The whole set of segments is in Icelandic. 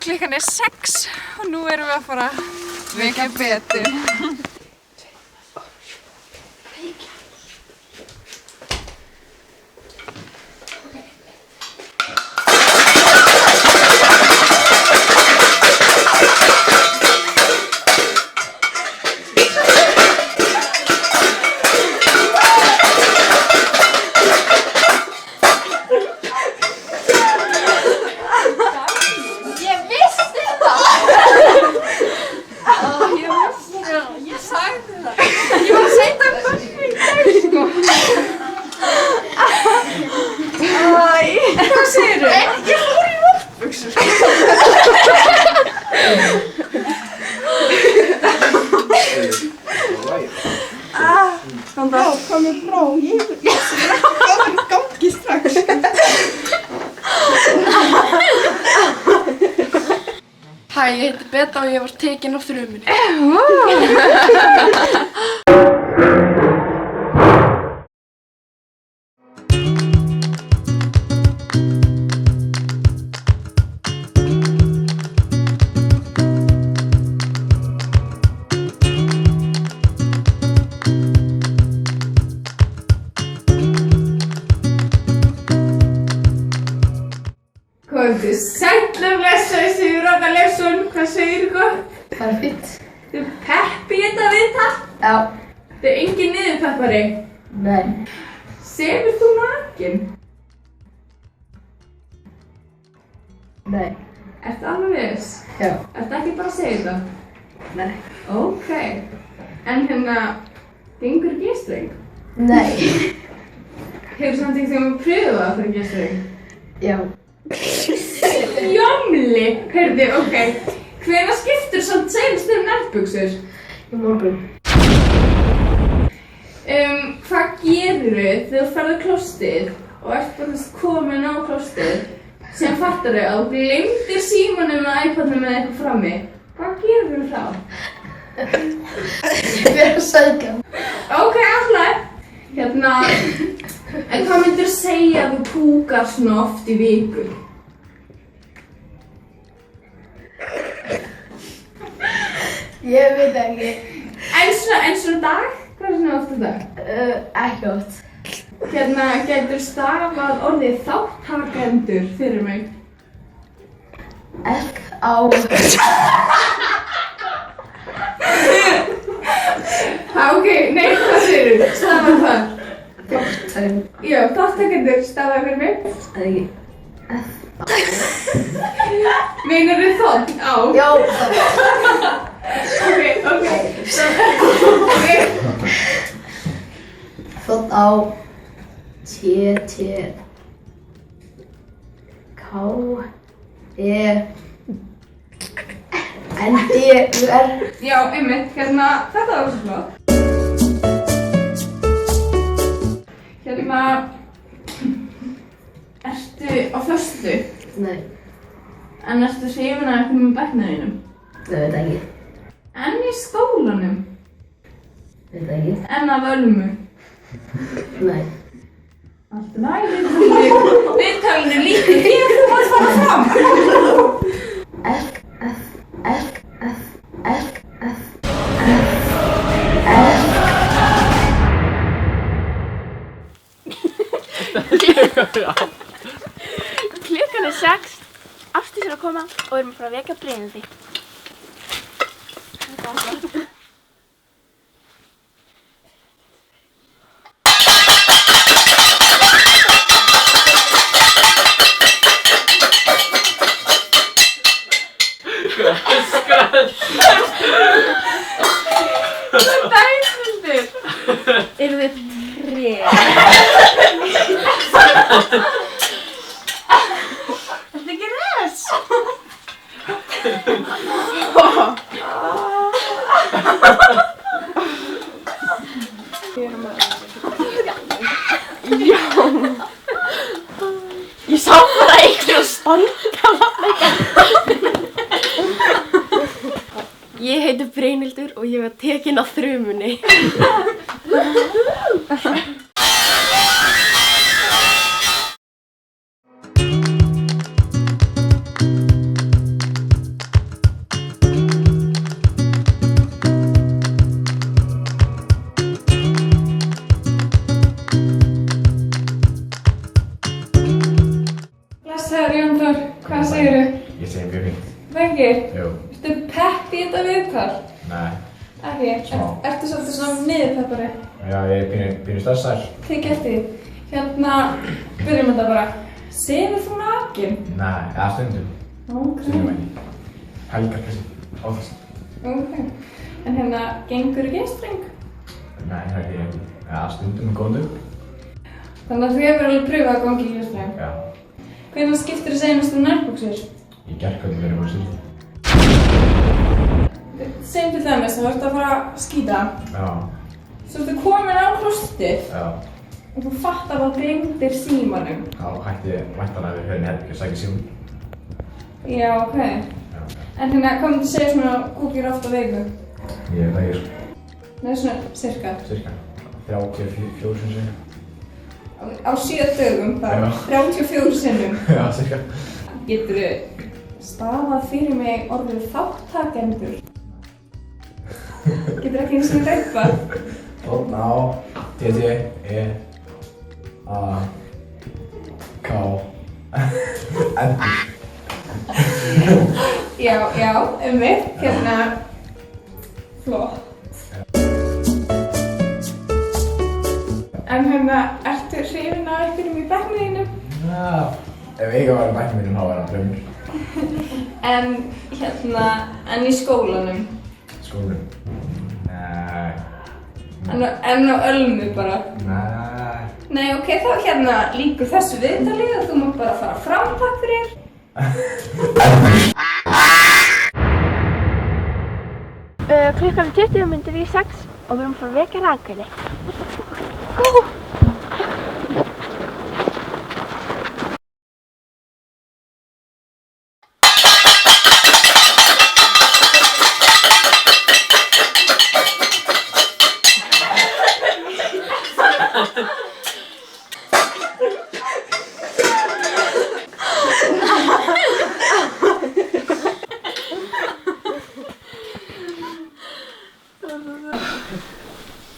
Klukkan 6 og nú erum við að fara að vekja betur. Hæ, ég heiti Beta og ég var tekin á þrumunni. Komdu sæll og blessaður Sigurodda Leifsson, hvað segirðu gott? Það er fínt. Þú peppi í þetta viðtal? Já. Þú er engin niðurpeppari? Nei. Sefur þú nakin? Nei. Ertu alveg viss? Já. Ertu ekki bara að segja þetta? Nei. Ok. En gengur gestreng? Nei. Hefur samt ekki þegar maður pröfað að fara gestreng? Já. Jómli! Heyrðu, ok. Hvenær skiptir samt seinast nærbuxur? Í morgun. Hvað gerirðu þegar þú ferð á klósettið og ert bara komin á klósettið sem fattarðu að þú gleymdir símanum eða iPadnum eða eitthvað frammi? Hvað gerirðu þá? Ég fer að sækja hann. Ok, alltaf. En hvað myndirðu segja að þú púkar svona oft í viku? Ég veit ekki. En svona dag? Hvað er svona oft á dag? Ekki oft. Gætur stafað orðið þáttakendur fyrir mig? Á. Ok, nei, hvað segirðu? Stafað hvað? Þáttakendur. Já, þáttakendur stafað fyrir mig. Ekki. Meinarðu þótt á? Já. Ok. Þótt á. T-T-K-E-N-D-U-R. Já, einmitt, þetta var svo flott. Ertu á föstu? Nei. En ertu hrifin af eitthvað með bekknum þínum? Ég veit ekki. En í skólanum? Veit ekki. En af Ölmu? Nei. Allt næ, viðtalinu lítið hér, þú mátt fara fram! Klukkan 6, Ásdís er að koma og við erum að fara að vekja Brynhildi. Það dæmildir! Eru þið tré? Þetta ekki res! Ég sá bara einhverja standa þarna. Ég heiti Brynhildur og ég var tekin á þrumunni. Blessaður Jón Þór, hvað segirðu? Ég segi mjög fínt. Það ekki? Jú. Ertu pepp í þetta viðtal? Nei. Ekki? Smá. Ertu svolítið svona niðurpeppari? Já, ég er pínu stressaður. Tekið eftir því. Hérna, byrjum þetta bara. Sefur þú nakinn? Nei, eða stundum. Stundum ekki. Helgar kannski, oftast. Ok. En hérna, gengur ekki einstreng? Nei, það er ekki. Eða stundum með góðum. Þannig að þú hefur alveg pröfað að gangi í einstreng? Já. Hvenær skiptir þú seinast nærbuxur? Í gærkvöldi verið búin að síða. Segjum til dæmis, þú ert að fara að skíta. Já. Svo ertu komin á klostið Já. og þú fattar að gleymdir símanum. Þá hætti ég væntanlega við hérna herbergi að sækja símann. Já, ok. Já. En hérna, hvað myndir segja svona kúkir oft á viku? Ég veit ekki, Nei, svona cirka. cirka 34 sinni cirka. Á 7 dögum, það Já. 34 sinnum. Já, cirka. Geturðu stafað fyrir mig orðið þáttakendur? Getur ekki eins og reypa? Ná, T-T-E-A-K-N. Já, einmitt. Hérna, flott. En hérna, ertu hrifin af einhverjum í bekknum þínum? Já, ef ég var í bæknum mínum þá var það draumur. En hérna, en í skólanum? Skólum. Nei. En á Ölmu bara? Nei. Nei, ok, þá hérna lýkur þessu viðtali og þú mátt bara fara fram, takk fyrir. Klukkan er 20 mínútur í 6 og við erum að fara að vekja Rakel.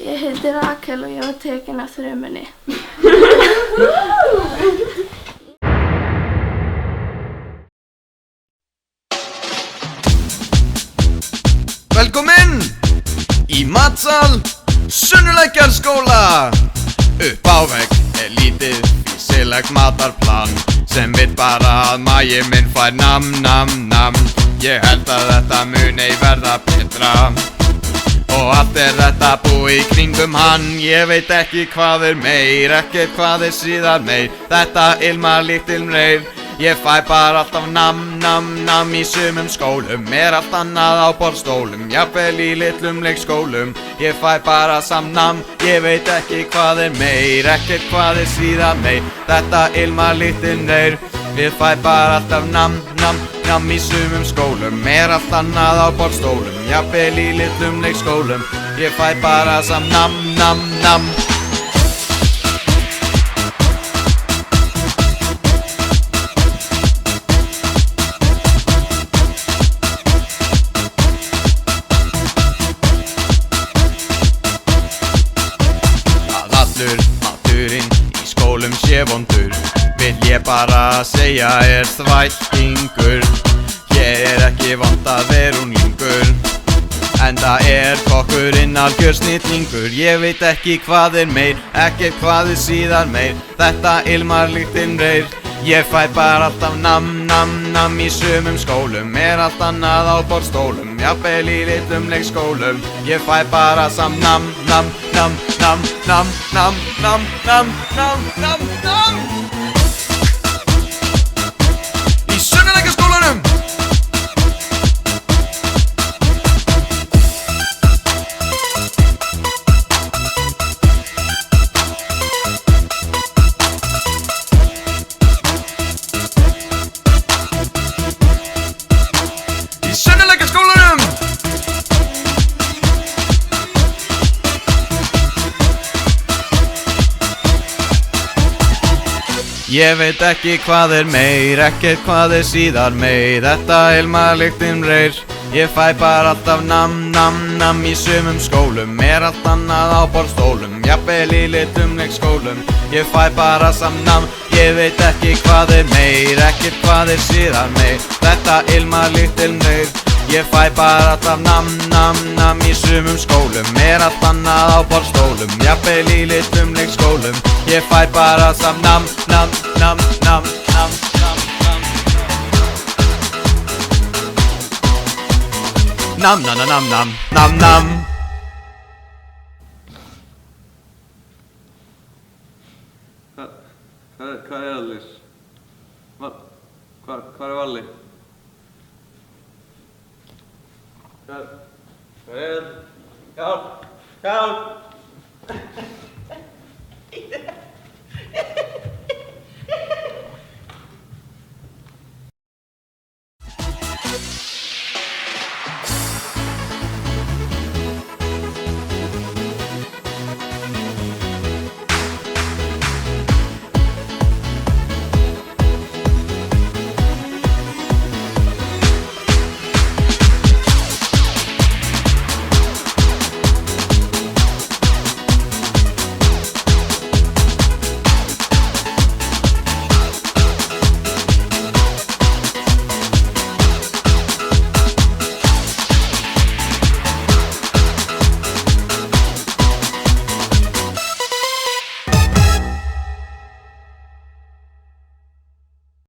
Ég heiti Rakel og ég var tekin af þrumunni. Velkomin í matsal Sunnulækjarskóla. Upp á vegg er lítið físilegt matarplan sem vill bara að magi minn fær nam nam nam. Ég held að þetta muni verða betra og allt er þetta búið í kringum hann. Ég veit ekki hvað er meir, ekkert hvað er síðan meir. Þetta ilmar líkt ilmreir. Ég fæ bara alltaf nam nam nam í sumum skólum. Er allt annað á borðstólum, jafnvel í litlum leikskólum. Ég fæ bara sam-nam, ég veit ekki hvað er meir, ekkert hvað er síðan meir. Þetta ilmar líkt ilmreir. Ég fæ bara alltaf nam nam nam í sumum skólum. Er allt annað á borðstólum, jafnvel í litlum leikskólum. Ég fæ bara sam-nam nam nam. Allur maturinn í skólum sé vondur vill ég bara segja er þvættingur. Hér er ekki vont að vera unglingur, enda er kokkurinn algjör snillingur. Ég veit ekki hvað er meir, ekkert hvað er síðan meir. Þetta ilmar líkt ilmreir. Ég fæ bara alltaf nam nam nam í sumum skólum. Er allt annað á borðstólum, jafnvel í litlum leikskólum. Ég fæ bara sam nam nam nam nam nam nam nam nam nam nam nam. Í Sunnulækjarskólanum. Sunnulækjarskólanum. Ég veit ekki hvað er meir, ekkert hvað er síðan meir. Þetta ilmar líkt ilmreir. Ég fæ bara alltaf nam í sumum skólum. Allt annað á borðstólum, jafnvel í litlum leikskólum. Ég fæ bara nam, ég veit ekki hvað meir, ekkert hvað síðan meir. Þetta ilmar lítil nöyð. Ég fæ bara alltaf nam í sumum skólum. Allt annað á borðstólum, jafnvel í litlum leikskólum. Ég fæ bara alltaf nam. Hvað allir? Hvað Valli? Hjálp!